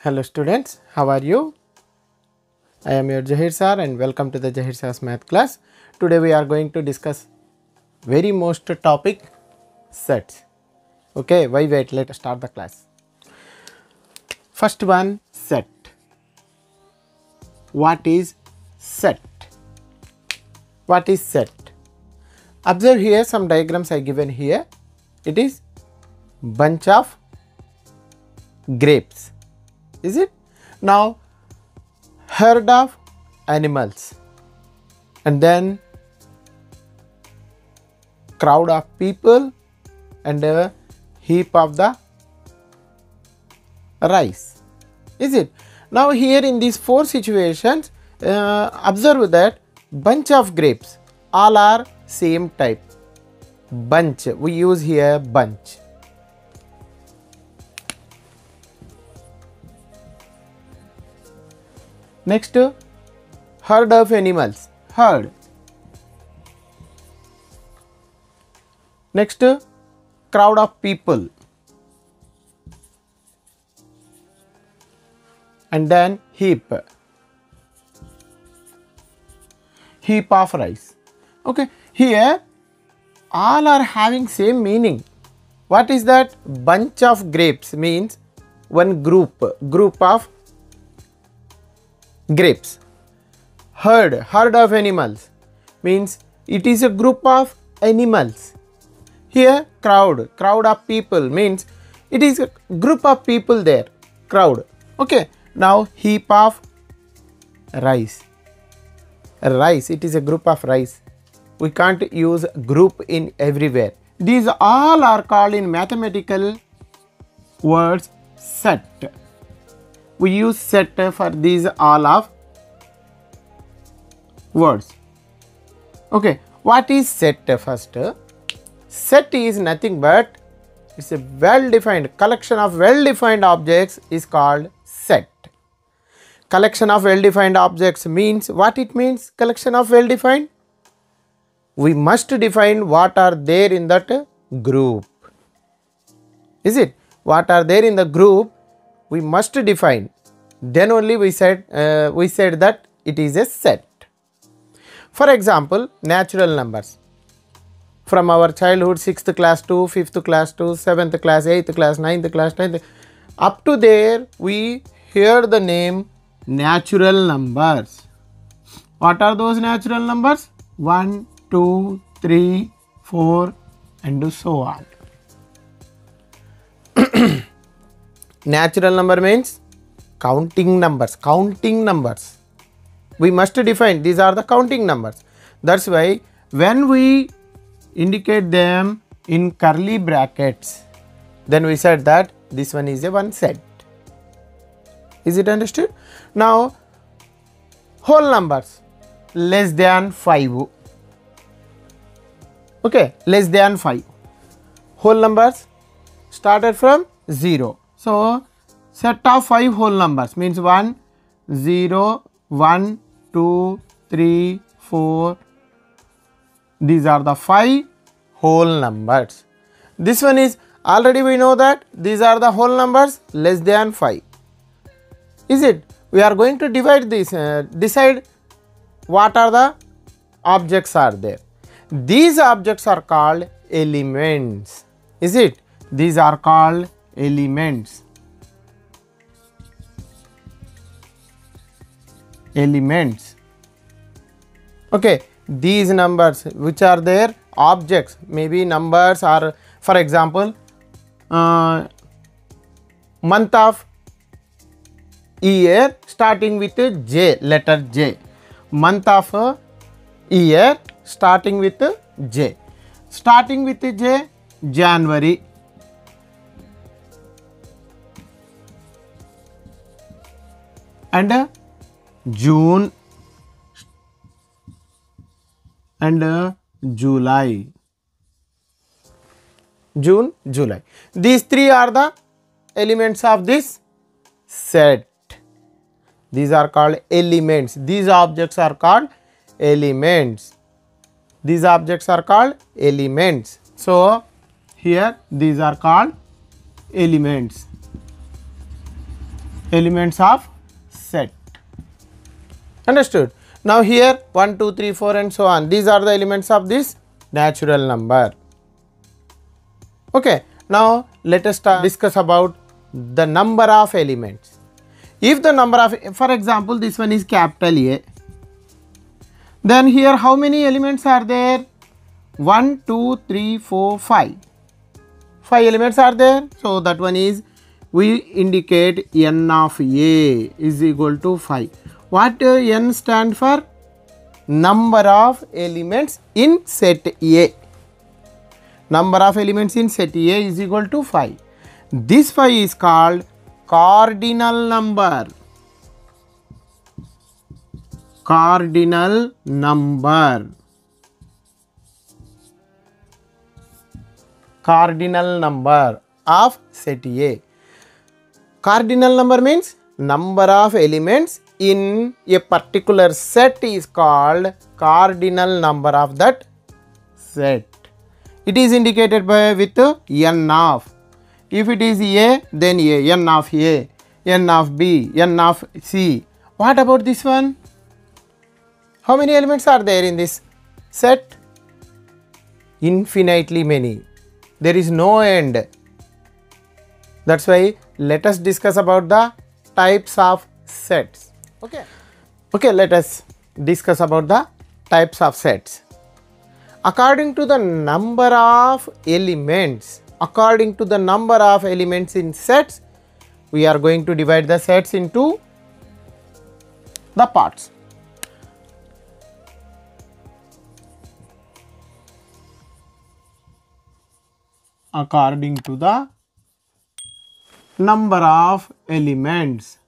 Hello students, how are you? I am your Jahir sir and welcome to the Jahir sir's math class. Today we are going to discuss very most topic sets. Okay, why wait, let us start the class. First one, set. What is set? What is set? Observe here some diagrams I given here. It is bunch of grapes. Is it? Now herd of animals and then crowd of people and a heap of the rice. Is it? Now here in these four situations, observe that bunch of grapes all are same type. Bunch, we use here bunch. Next, herd of animals, herd. Next, crowd of people. And then heap. Heap of rice. Okay, here all are having same meaning. What is that? Bunch of grapes means one group of grapes. Herd of animals means it is a group of animals. Here crowd of people means it is a group of people there, crowd. Okay, now heap of rice. Rice, it is a group of rice. We can't use group in everywhere. These all are called in mathematical words set. We use set for these all of words. Okay, what is set first? Set is nothing but it's a well-defined collection of well-defined objects is called set. Collection of well-defined objects means what it means? Collection of well-defined. We must define what are there in that group. Is it? What are there in the group? We must define. Then only we said that it is a set. For example, natural numbers. From our childhood 6th class to 5th class to 7th class, 8th class, 9th class, 10th, up to there we hear the name natural numbers. What are those natural numbers? 1, 2, 3, 4 and so on. Natural number means counting numbers. We must define these are the counting numbers. That's why when we indicate them in curly brackets, then we said that this one is a one set. Is it understood? Now whole numbers less than 5. Okay, less than 5. Whole numbers started from 0. So set of 5 whole numbers means 1, 0, 1, 2, 3, 4. These are the 5 whole numbers. This one is already we know that these are the whole numbers less than 5. Is it? We are going to divide this, decide what are the objects are there. These objects are called elements. Is it? These are called elements. Elements. Okay, these numbers which are there, objects, maybe numbers are, for example, month of year starting with J, letter J. Month of year starting with J. Starting with J, January. And June and July. June, July. These three are the elements of this set. These are called elements. These objects are called elements. These objects are called elements. So here these are called elements. elements of set. Understood? Now here 1, 2, 3, 4 and so on, these are the elements of this natural number. Okay. Now let us discuss about the number of elements. If the number of, for example, this one is capital A, then here how many elements are there? 1, 2, 3, 4, 5. 5 elements are there. So that one is, we indicate n of A is equal to 5. What n stand for? Number of elements in set A. Number of elements in set A is equal to 5. This 5 is called cardinal number. Cardinal number. Cardinal number of set A. Cardinal number means number of elements in a particular set is called cardinal number of that set. It is indicated by with n of. If it is A, then A, n of A, n of B, n of C. What about this one? How many elements are there in this set? Infinitely many. There is no end. That's why let us discuss about the types of sets. Okay, let us discuss about the types of sets. According to the number of elements, in sets, we are going to divide the sets into the parts. According to the number of elements.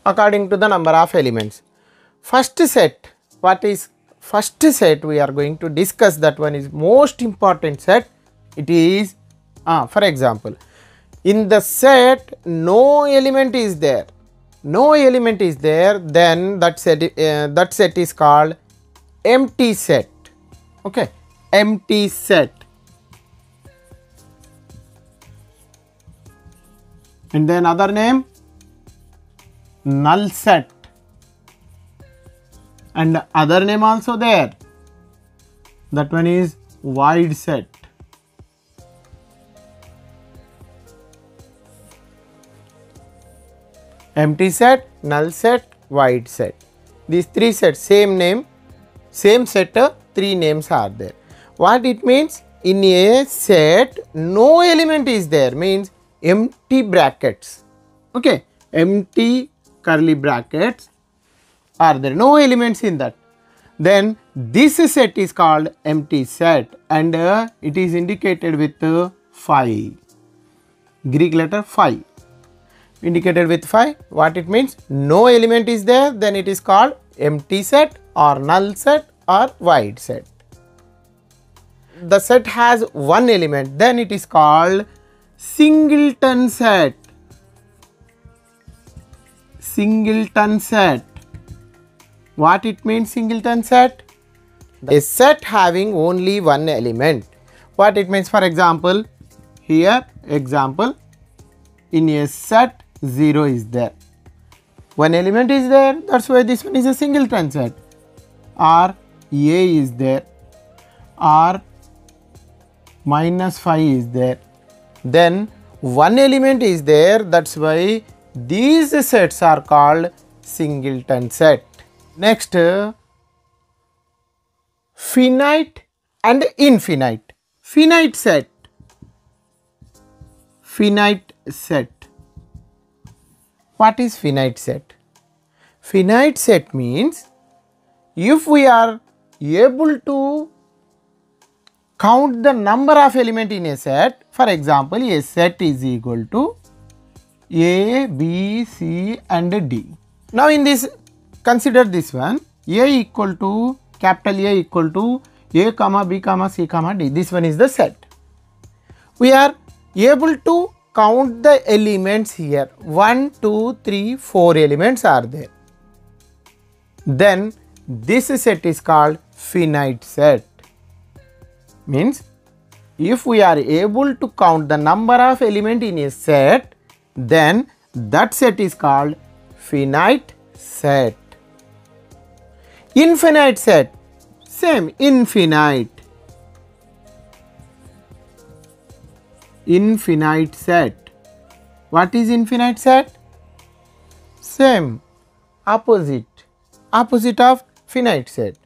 According to the number of elements. First set, what is first set we are going to discuss, that one is most important set. It is, for example, in the set no element is there. No element is there, then that set is called empty set. Okay, empty set. And then other name, null set, and other name also there, that one is void set. Empty set, null set, void set. These three sets, same name, same set, three names are there. What it means? In a set no element is there, means empty brackets. Okay, empty curly brackets are there, no elements in that. Then this set is called empty set, and it is indicated with phi, Greek letter phi, indicated with phi. What it means? No element is there, then it is called empty set or null set or void set. The set has one element, then it is called singleton set. Singleton set. What it means, singleton set? A set having only one element. What it means? For example, here example, in a set 0 is there, one element is there, that's why this one is a singleton set. Or A is there, or minus 5 is there, then one element is there, that's why these sets are called singleton set. Next, finite and infinite. Finite set. Finite set. What is finite set? Finite set means if we are able to count the number of element in a set. For example, a set is equal to A, B, C and D. Now in this, consider this one, A equal to, capital A equal to A comma B comma C comma D. This one is the set. We are able to count the elements here. 1, 2, 3, 4 elements are there. Then this set is called finite set. Means if we are able to count the number of element in a set, then that set is called finite set. Infinite set, same, infinite. Infinite set. What is infinite set? Same, opposite of finite set.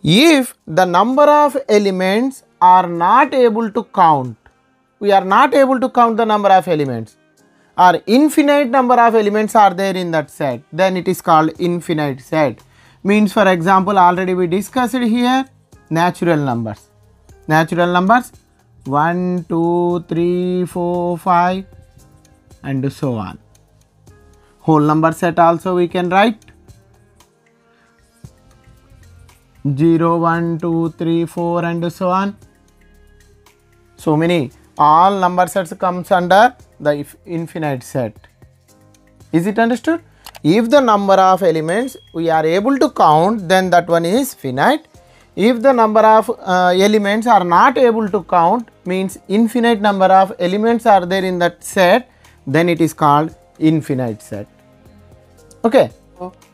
If the number of elements are not able to count, we are not able to count the number of elements, or infinite number of elements are there in that set, then it is called infinite set. Means, for example, already we discussed here natural numbers. Natural numbers 1, 2, 3, 4, 5 and so on. Whole number set also we can write 0, 1, 2, 3, 4 and so on. So many, all number sets comes under the infinite set. Is it understood? If the number of elements we are able to count, then that one is finite. If the number of elements are not able to count, means infinite number of elements are there in that set, then it is called infinite set. Okay.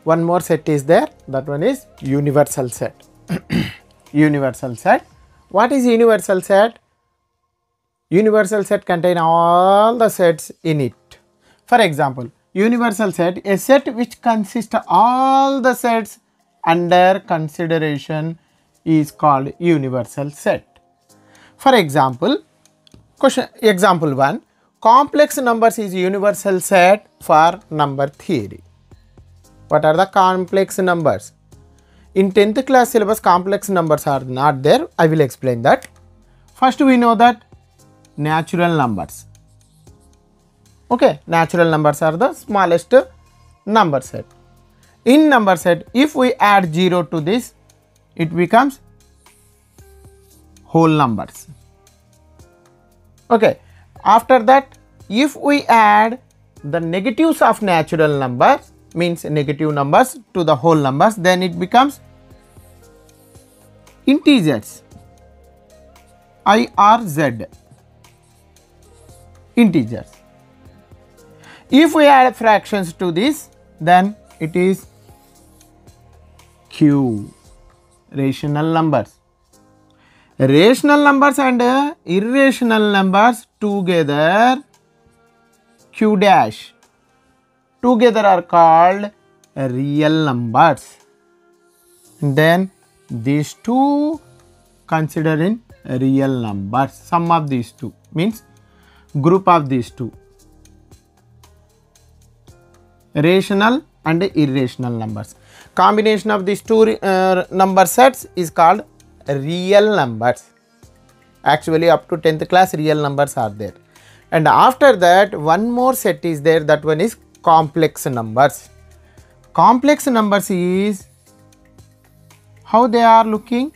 One more set is there, that one is universal set. Universal set. What is universal set? Universal set contain all the sets in it. For example, universal set, a set which consists of all the sets under consideration is called universal set. For example, example 1, complex numbers is universal set for number theory. What are the complex numbers? In 10th class syllabus, complex numbers are not there. I will explain that. First, we know that natural numbers. Okay, natural numbers are the smallest number set. In number set, if we add 0 to this, it becomes whole numbers. Okay, after that, if we add the negatives of natural numbers, means negative numbers to the whole numbers, then it becomes integers, I or Z, integers. If we add fractions to this, then it is Q, rational numbers. Rational numbers and irrational numbers together, Q dash, together are called real numbers. And then these two considered in real numbers. Sum of these two means group of these two, rational and irrational numbers. Combination of these two number sets is called real numbers. Actually, up to 10th class, real numbers are there. And after that, one more set is there, that one is complex numbers. Complex numbers is how they are looking.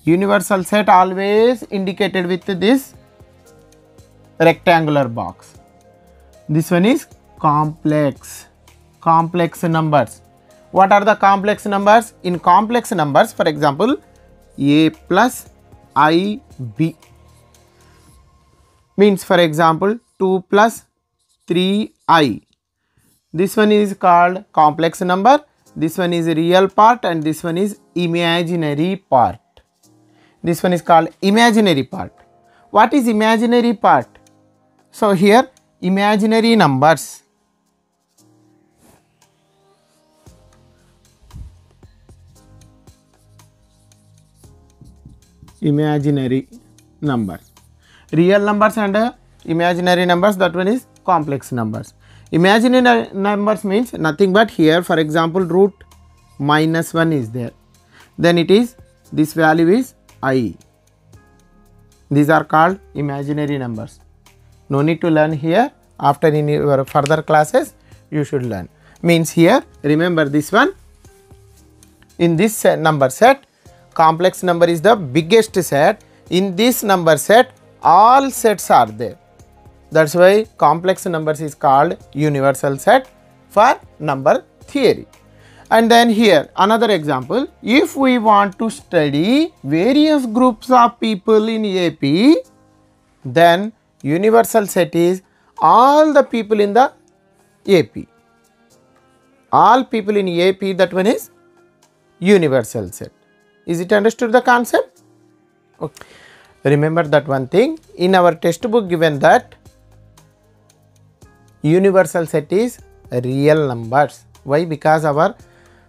Universal set always indicated with this rectangular box. This one is complex numbers. What are the complex numbers? In complex numbers, for example, a plus ib means, for example, 2 plus 3i. This one is called complex number. This one is real part and this one is imaginary part. This one is called imaginary part. What is imaginary part? So here imaginary numbers. Imaginary numbers. Real numbers and imaginary numbers, that one is complex numbers. Imaginary numbers means nothing but here, for example, root minus 1 is there. Then it is, this value is I. These are called imaginary numbers. No need to learn here. After in your further classes, you should learn. Means here, remember this one. In this number set, complex number is the biggest set. In this number set, all sets are there. That's why complex numbers is called universal set for number theory. And then here another example, if we want to study various groups of people in AP, then universal set is all the people in the AP. All people in AP, that one is universal set. Is it understood the concept? Okay. Remember that one thing, in our textbook given that universal set is real numbers. Why? Because our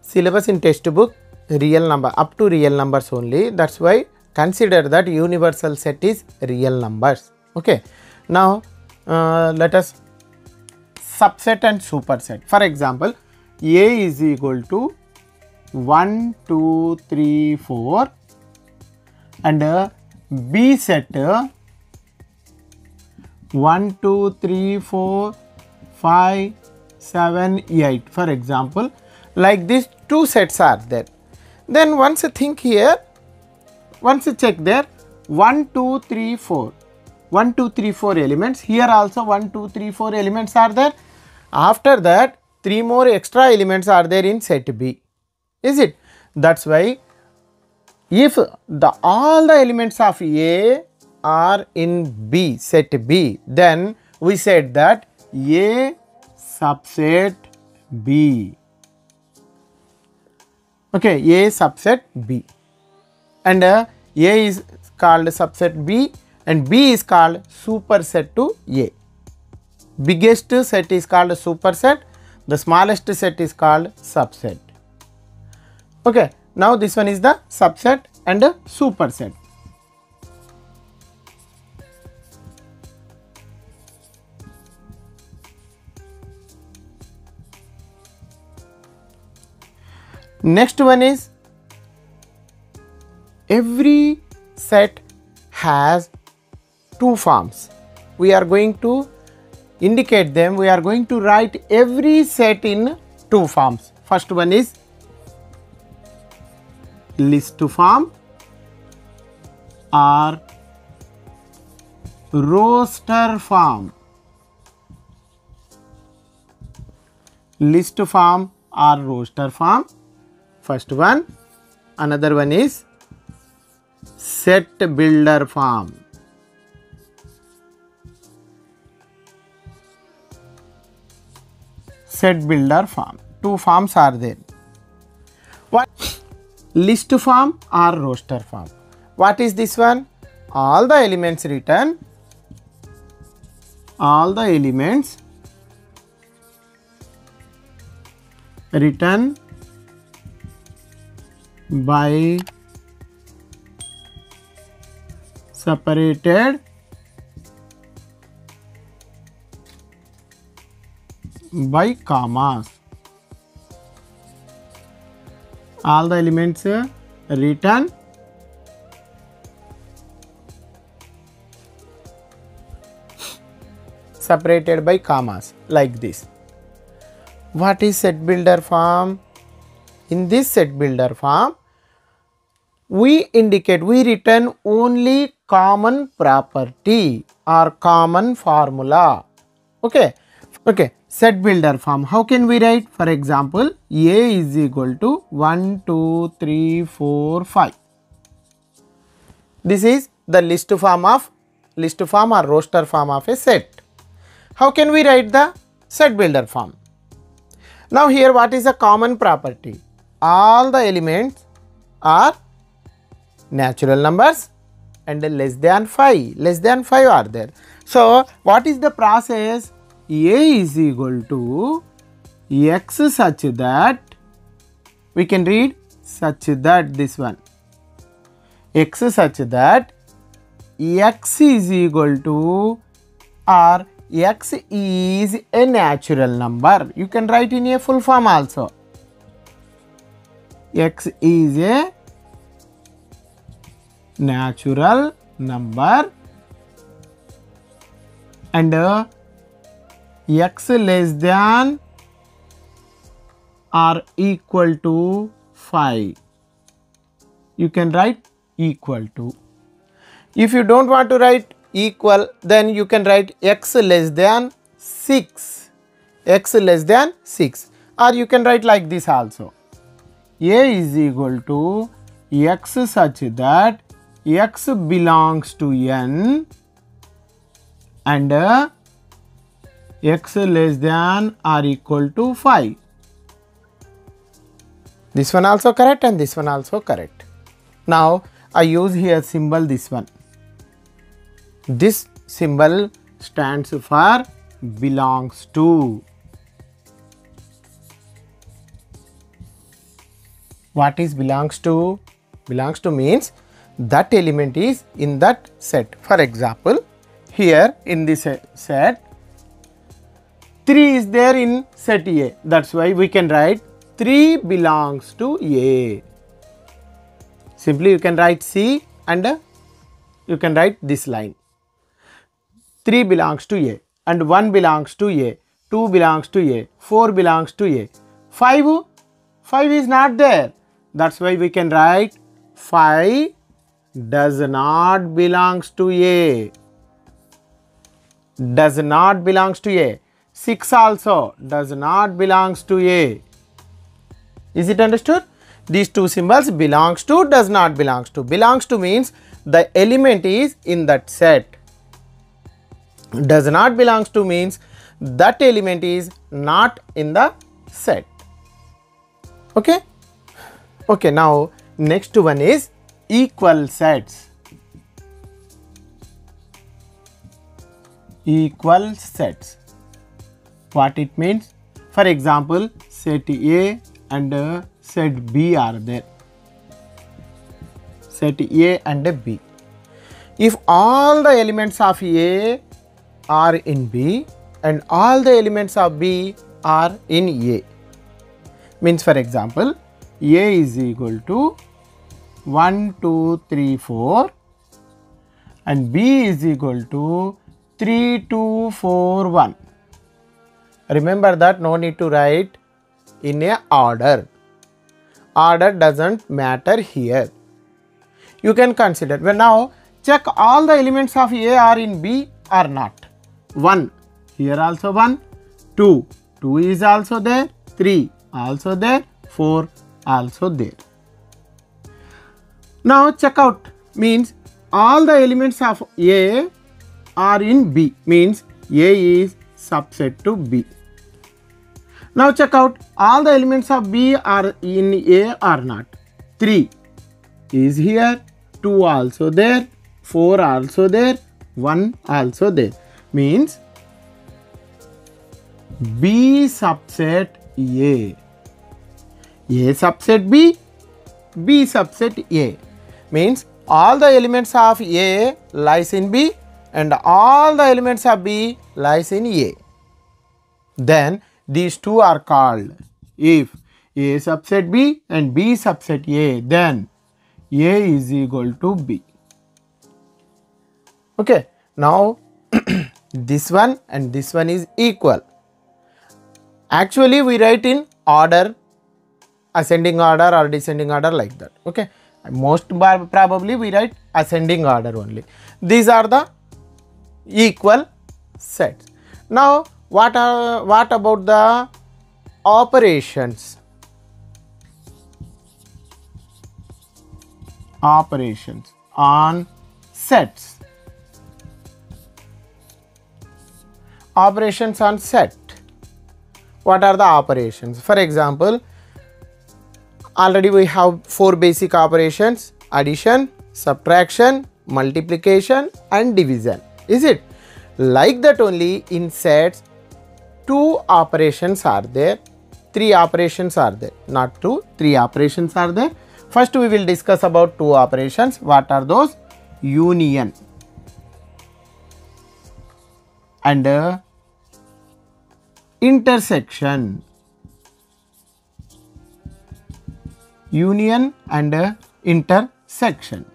syllabus in textbook real number, up to real numbers only. That's why consider that universal set is real numbers. Okay. Now let us subset and superset. For example, A is equal to 1, 2, 3, 4 and B set 1, 2, 3, 4, 5, 7, 8. For example, like these two sets are there. Then once you think here, once you check there, 1, 2, 3, 4. 1, 2, 3, 4 elements. Here also 1, 2, 3, 4 elements are there. After that, 3 more extra elements are there in set B. Is it? That's why if all the elements of A are in B, set B, then we said that A subset B. Okay, A subset B. And A is called subset B and B is called superset to A. Biggest set is called superset, the smallest set is called subset. Okay, now this one is the subset and superset. Next one is, every set has two forms. We are going to indicate them. We are going to write every set in two forms. First one is list form or roster form. List form or roster form, first one. Another one is set builder form. Set builder form. Two forms are there. What? List form or roster form. What is this one? All the elements written, all the elements written by separated by commas. All the elements written separated by commas, like this. What is set builder form? In this set builder form, we indicate, we return only common property or common formula. Okay. Okay. Set builder form. How can we write? For example, A is equal to 1, 2, 3, 4, 5. This is the list form or roster form of a set. How can we write the set builder form? Now here what is the common property? All the elements are natural numbers and less than 5. Less than 5 are there. So what is the process? A is equal to x such that, we can read such that this one, x such that x is equal to, or x is a natural number. You can write in a full form also. X is a natural number and x less than or equal to 5. You can write equal to. If you don't want to write equal, then you can write x less than 6. X less than 6. Or you can write like this also. A is equal to X such that X belongs to N and X less than or equal to 5. This one also correct and this one also correct. Now I use here symbol this one. This symbol stands for belongs to. What is belongs to? Belongs to means that element is in that set. For example, here in this set 3 is there in set A. That's why we can write 3 belongs to A. Simply you can write C and you can write this line. 3 belongs to A and 1 belongs to A, 2 belongs to A, 4 belongs to A. 5 is not there. That's why we can write 5 does not belongs to A. Does not belongs to A. 6 also does not belongs to A. Is it understood? These two symbols belongs to, does not belongs to. Belongs to means the element is in that set. Does not belongs to means that element is not in the set. Okay? Okay, now next one is equal sets. Equal sets. What it means? For example, set A and set B are there. Set A and B. If all the elements of A are in B and all the elements of B are in A, means for example, A is equal to 1, 2, 3, 4 and B is equal to 3, 2, 4, 1. Remember that no need to write in a order. Order doesn't matter here. You can consider. Well, now check all the elements of A are in B or not. 1. Here also 1. 2. 2 is also there. 3 also there. 4 also there. Now check out means all the elements of A are in B, means A is subset to B. Now check out all the elements of B are in A or not. 3 is here, 2 also there, 4 also there, 1 also there, means B subset A. A subset B, B subset A, means all the elements of A lies in B and all the elements of B lies in A. Then these two are called. If A subset B and B subset A, then A is equal to B. Okay, now this one and this one is equal. Actually we write in order, ascending order or descending order, like that. Okay, most probably we write ascending order only. These are the equal sets. Now what about the operations? Operations on sets. Operations on set. What are the operations? For example, already we have 4 basic operations: addition, subtraction, multiplication and division. Is it? Like that only in sets 2 operations are there, 3 operations are there, not 2, 3 operations are there. First we will discuss about 2 operations. What are those? Union and intersection. Union and intersection.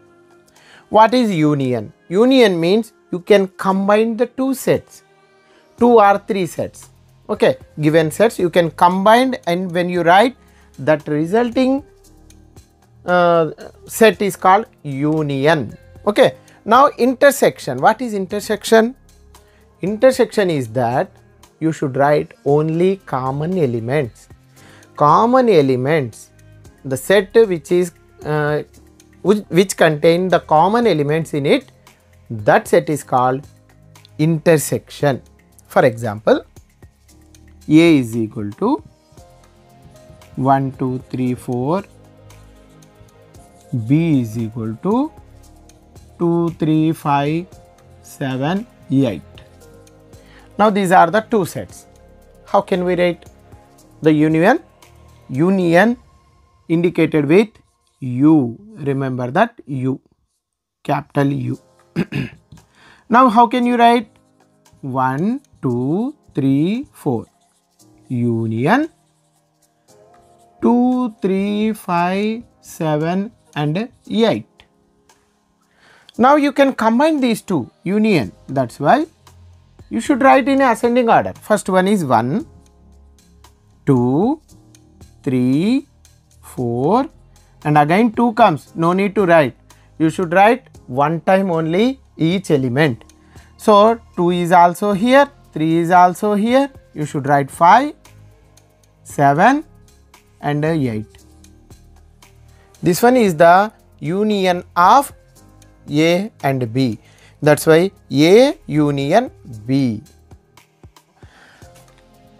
What is union? Union means you can combine the 2 sets, 2 or 3 sets. Okay, given sets you can combine, and when you write that resulting set is called union. Okay, now intersection. What is intersection? Intersection is that you should write only common elements. Common elements the set which contain the common elements in it, that set is called intersection. For example, A is equal to 1, 2, 3, 4, B is equal to 2, 3, 5, 7, 8. Now these are the two sets. How can we write the union? Union indicated with U. Remember that U, capital U. Now how can you write 1, 2, 3, 4 union 2, 3, 5, 7 and 8. Now you can combine these two union. That's why you should write in ascending order. First one is 1, 2, 3, 4 and again 2 comes. No need to write. You should write one time only each element. So 2 is also here, 3 is also here. You should write 5, 7 and 8. This one is the union of A and B. That's why A union B.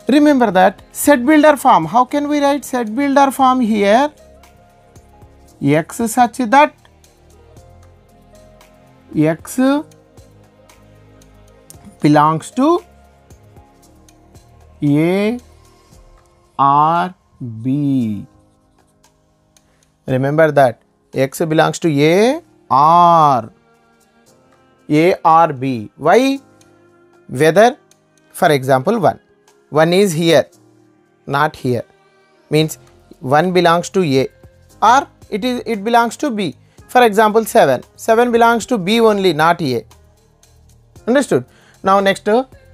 Remember that set builder form. How can we write set builder form here? X such that X belongs to A or B. Remember that X belongs to A or B. Why? Whether, for example, 1. 1 is here, not here. Means 1 belongs to A or it belongs to B. For example, 7. 7 belongs to B only, not A. Understood? Now next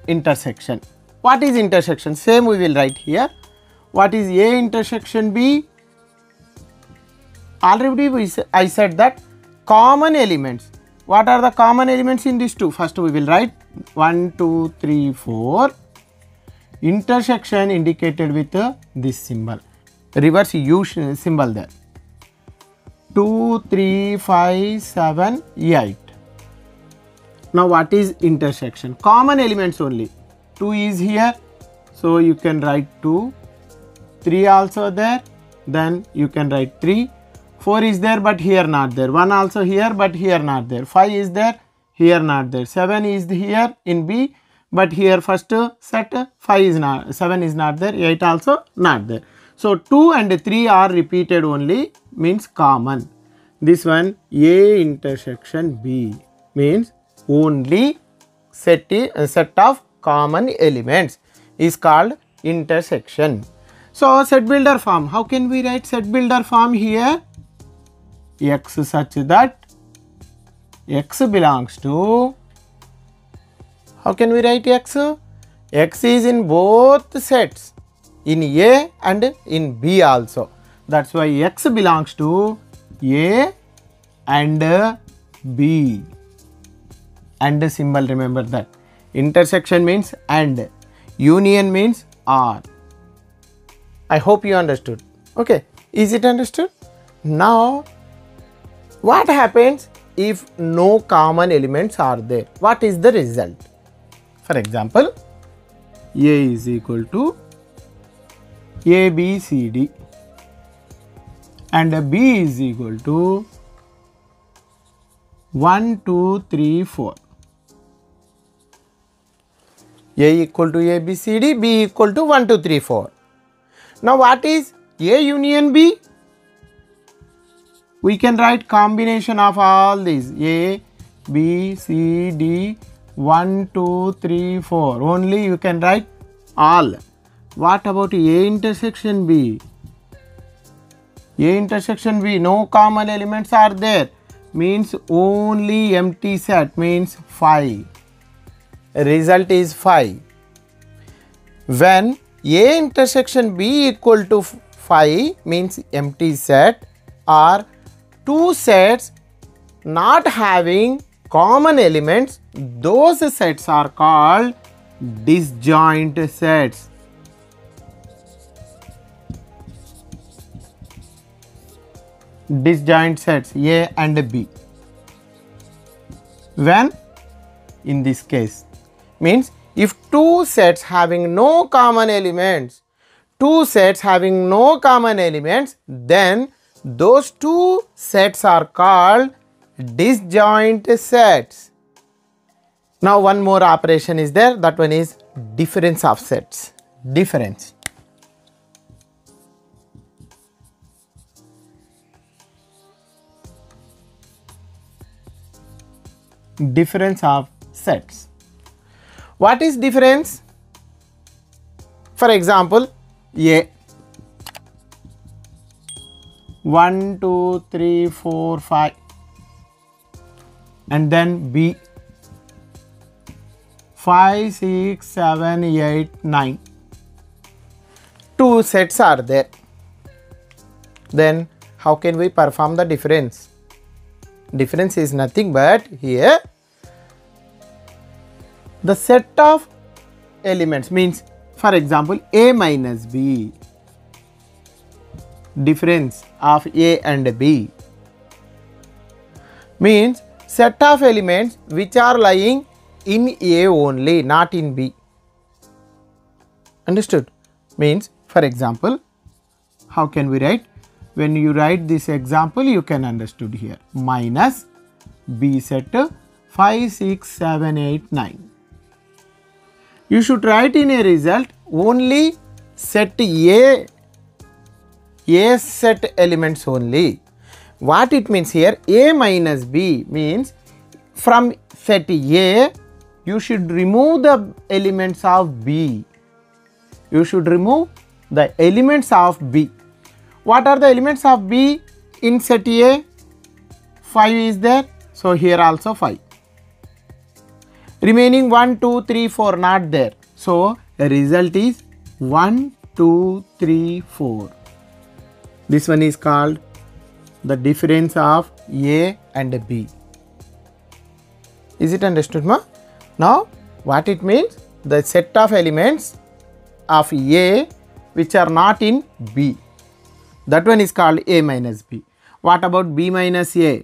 intersection. What is intersection? Same we will write here. What is A intersection B? Already I said that common elements. What are the common elements in these two? First we will write 1, 2, 3, 4. Intersection indicated with this symbol. Reverse U symbol there. 2, 3, 5, 7, 8. Now what is intersection? Common elements only. 2 is here. So you can write 2. 3 also there. Then you can write 3. 4 is there but here not there. 1 also here but here not there. 5 is there, here not there. 7 is here in B but here first set 5 is not, 7 is not there, 8 also not there. So 2 and 3 are repeated only, means common. This one A intersection B means only set of common elements is called intersection. So set builder form. How can we write set builder form here? X such that X belongs to, how can we write X? X is in both sets, in A and in B also. That's why X belongs to A and B. And symbol, remember that. Intersection means and, union means or. I hope you understood. Okay, is it understood? Now what happens if no common elements are there? What is the result? For example, A is equal to A, B, C, D and B is equal to 1, 2, 3, 4. A equal to A, B, C, D, B equal to 1, 2, 3, 4. Now what is A union B? We can write combination of all these A, B, C, D, 1, 2, 3, 4. Only you can write all. What about A intersection B? A intersection B, no common elements are there. Means only empty set, means 5. Result is 5. When A intersection B equal to 5 means empty set, or two sets not having common elements, those sets are called disjoint sets. disjoint sets A and B. When in this case means if two sets having no common elements, then those two sets are called disjoint sets. Now one more operation is there, that one is difference of sets. Difference of sets. What is difference? For example, A 1 2 3 4 5 and then B 5 6 7 8 9. Two sets are there. Then how can we perform the difference? Difference is nothing but here the set of elements means, for example, A minus B, difference of A and B means set of elements which are lying in A only, not in B. Understood? Means, for example, how can we write? When you write this example, you can understood here. Minus B set 5, 6, 7, 8, 9. You should write in a result only set A set elements only. What it means here? A minus B means from set A, you should remove the elements of B. You should remove the elements of B. What are the elements of B in set A? 5 is there. So here also 5. Remaining 1, 2, 3, 4 not there. So the result is 1, 2, 3, 4. This one is called the difference of A and B. Is it understood, ma? Now what it means? The set of elements of A which are not in B. That one is called A minus B. What about B minus A?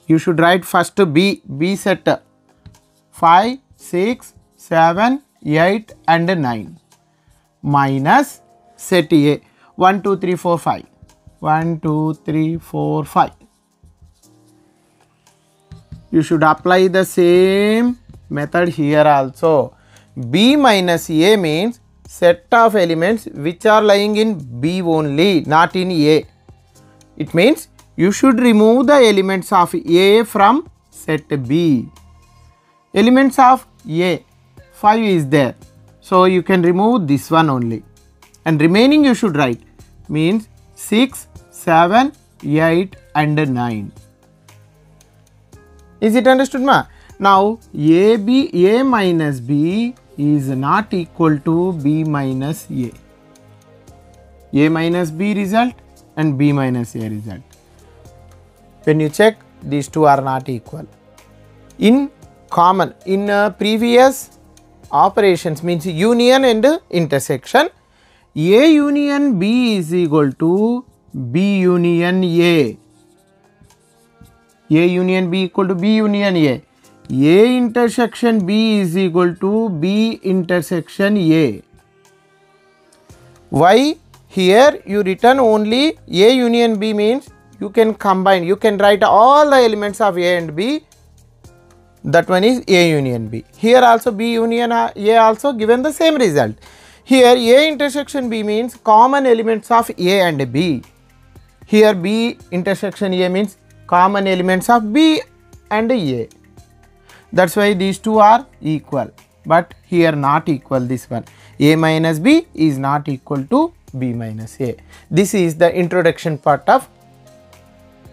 You should write first B set 5, 6, 7, 8 and 9 minus set A 1, 2, 3, 4, 5. 1, 2, 3, 4, 5. You should apply the same method here also. B minus A means set of elements which are lying in B only, not in A. It means you should remove the elements of A from set B. Elements of A, 5 is there. So you can remove this one only. And remaining you should write means 6, 7, 8 and 9. Is it understood, ma? Now A minus B is not equal to B minus A. A minus B result and B minus A result. When you check, these two are not equal. In common, in previous operations means union and intersection, A union B is equal to B union A. A union B equal to B union A. A intersection B is equal to B intersection A. Why? Here you written only A union B means you can combine, you can write all the elements of A and B. That one is A union B. Here also B union A also given the same result. Here A intersection B means common elements of A and B. Here B intersection A means common elements of B and A. That's why these two are equal. But here not equal, this one. A minus B is not equal to B minus A. This is the introduction part of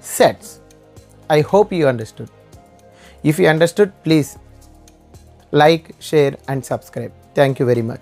sets. I hope you understood. If you understood, please like, share and subscribe. Thank you very much.